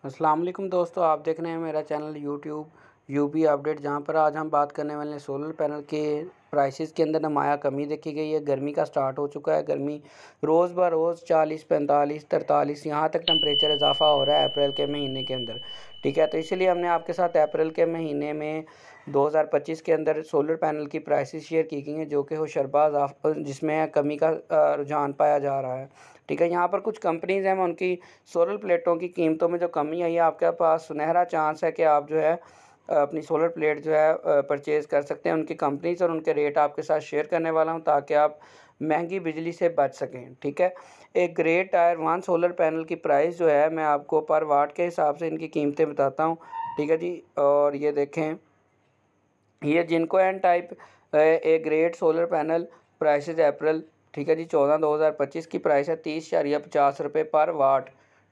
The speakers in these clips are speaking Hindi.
अस्सलाम वालेकुम दोस्तों, आप देख रहे हैं मेरा चैनल यूट्यूब यूपी अपडेट, जहां पर आज हम बात करने वाले हैं सोलर पैनल के प्राइसेस के अंदर नुमाया कमी देखी गई है। गर्मी का स्टार्ट हो चुका है। गर्मी रोज़ ब रोज़ 40, 45, 43 यहाँ तक टेम्परेचर इजाफा हो रहा है अप्रैल के महीने के अंदर। ठीक है, तो इसीलिए हमने आपके साथ अप्रैल के महीने में 2025 के अंदर सोलर पैनल की प्राइसेस शेयर की गई हैं, जो कि होशरबा जिसमें कमी का रुझान पाया जा रहा है। ठीक है, यहाँ पर कुछ कंपनीज़ हैं, मैं उनकी सोलर प्लेटों की कीमतों में जो कमी आई है, आपके पास सुनहरा चांस है कि आप जो है अपनी सोलर प्लेट जो है परचेज़ कर सकते हैं। उनकी कंपनीज़ और उनके रेट आपके साथ शेयर करने वाला हूँ, ताकि आप महंगी बिजली से बच सकें। ठीक है, एक ग्रेट टायर 1 सोलर पैनल की प्राइस जो है, मैं आपको पर वाट के हिसाब से इनकी कीमतें बताता हूँ। ठीक है जी, और ये देखें, ये जिनको N type A great solar panel prices April, ठीक है जी, 14/2025 की प्राइस है 30.50 रुपये पर वाट।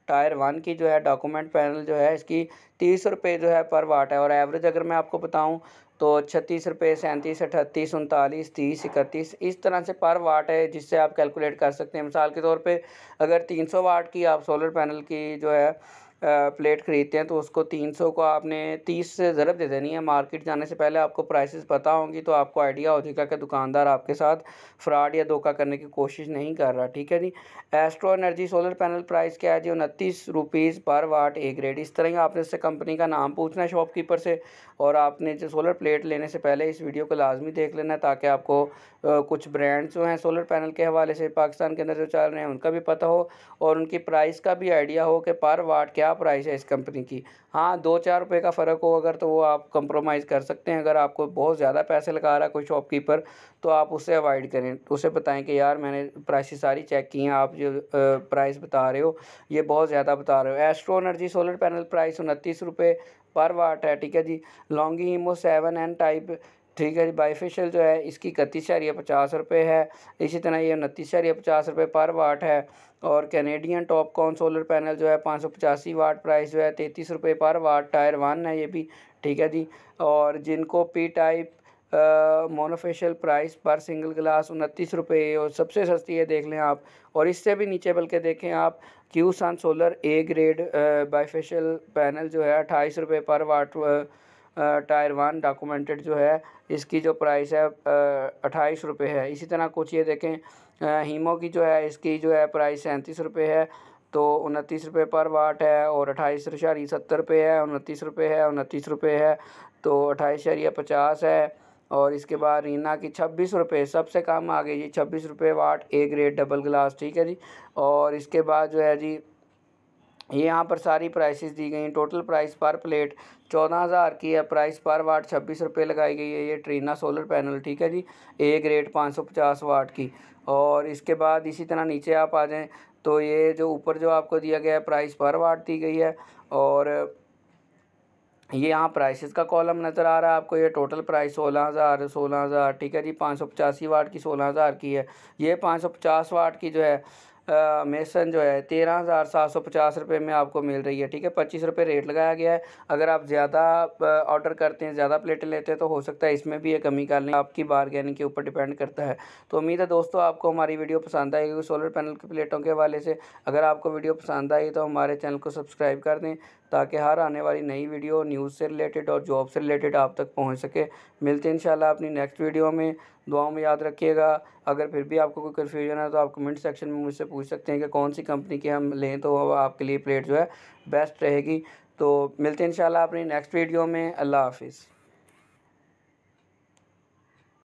टायर 1 की जो है डॉक्यूमेंट पैनल जो है, इसकी 30 रुपये जो है पर वाट है। और एवरेज अगर मैं आपको बताऊं तो 36 रुपये, 37, 38, 39, 30, 31 इस तरह से पर वाट है, जिससे आप कैलकुलेट कर सकते हैं। मिसाल के तौर पे अगर 300 वाट की आप सोलर पैनल की जो है प्लेट ख़रीदते हैं, तो उसको 300 को आपने 30 से ज़रब दे देनी है। मार्केट जाने से पहले आपको प्राइसेस पता होंगी, तो आपको आइडिया हो जाएगा कि दुकानदार आपके साथ फ्रॉड या धोखा करने की कोशिश नहीं कर रहा। ठीक है जी, astro energy solar panel price क्या है जी, 29 रुपीज़ पर वाट ए ग्रेड। इस तरह ही आपने इससे कंपनी का नाम पूछना है शॉपकीपर से, और आपने जो सोलर प्लेट लेने से पहले इस वीडियो को लाजमी देख लेना है, ताकि आपको कुछ ब्रांड्स जो हैं सोलर पैनल के हवाले से पाकिस्तान के अंदर जो चल रहे हैं उनका भी पता हो, और उनकी प्राइस का भी आइडिया हो कि पर वाट क्या प्राइस है इस कंपनी की। हाँ, 2-4 रुपये का फ़र्क हो अगर, तो वो आप कंप्रोमाइज़ कर सकते हैं। अगर आपको बहुत ज़्यादा पैसे लगा रहा है कोई शॉपकीपर, तो आप उससे अवॉइड करें। उसे बताएं कि यार मैंने प्राइसेस सारी चेक की हैं, आप जो प्राइस बता रहे हो ये बहुत ज़्यादा बता रहे हो। Astro energy solar panel price 29 रुपये पर वाट है। ठीक है जी, लॉन्गी हीमो 7N टाइप, ठीक है जी, बाईफेशियल जो है इसकी 31.50 रुपये है। इसी तरह ये 29.50 रुपये पर वाट है। और कैनेडियन टॉपकॉन सोलर पैनल जो है 585 वाट, प्राइस जो है 33 रुपये पर वाट। टायर 1 है ये भी। ठीक है जी, और जिनको पी टाइप मोनोफेशियल प्राइस पर सिंगल ग्लास 29 रुपये, और सबसे सस्ती है देख लें आप। और इससे भी नीचे बल्कि देखें आप, Q sun solar A grade bifacial panel जो है 28 रुपये पर वाट। टायर 1 डॉक्यूमेंटेड जो है, इसकी जो प्राइस है 28 रुपये है। इसी तरह कुछ ये देखें, हीमो की जो है इसकी जो है प्राइस 37 रुपये है, तो 29 रुपये पर वाट है। और 28.70 रुपये है, 29 रुपये है, 29 रुपये है, तो 28.50 है। और इसके बाद रीना की 26 रुपये, सबसे कम आ गई जी, 26 रुपये वाट ए ग्रेड डबल ग्लास। ठीक है जी, और इसके बाद जो है जी, ये यहाँ पर सारी प्राइसेस दी गई हैं। टोटल प्राइस पर प्लेट 14,000 की है, प्राइस पर वाट 26 रुपये लगाई गई है। ये ट्रीना सोलर पैनल, ठीक है जी, ए ग्रेड 550 वाट की। और इसके बाद इसी तरह नीचे आप आ जाएं, तो ये जो ऊपर जो आपको दिया गया है प्राइस पर वाट दी गई है, और ये यहाँ प्राइसेस का कॉलम नज़र आ रहा है आपको। ये टोटल प्राइस 16,000, ठीक है जी, 585 वाट की 16,000 की है। ये 550 वाट की जो है मेसन जो है 13,750 रुपये में आपको मिल रही है। ठीक है, 25 रुपये रेट लगाया गया है। अगर आप ज़्यादा ऑर्डर करते हैं, ज़्यादा प्लेटें लेते हैं, तो हो सकता है इसमें भी ये कमी कर लें, आपकी बारगेनिंग के ऊपर डिपेंड करता है। तो उम्मीद है दोस्तों आपको हमारी वीडियो पसंद आएगी सोलर पैनल की प्लेटों के हवाले से। अगर आपको वीडियो पसंद आई तो हमारे चैनल को सब्सक्राइब कर दें, ताकि हर आने वाली नई वीडियो न्यूज़ से रिलेटेड और जॉब से रिलेटेड आप तक पहुंच सके। मिलते हैं इंशाल्लाह अपनी नेक्स्ट वीडियो में। दुआओं में याद रखिएगा। अगर फिर भी आपको कोई कन्फ्यूजन है, तो आप कमेंट सेक्शन में मुझसे पूछ सकते हैं कि कौन सी कंपनी के हम लें, तो आपके लिए प्लेट जो है बेस्ट रहेगी। तो मिलते हैं इंशाल्लाह अपनी नेक्स्ट वीडियो में। अल्लाह हाफिज़।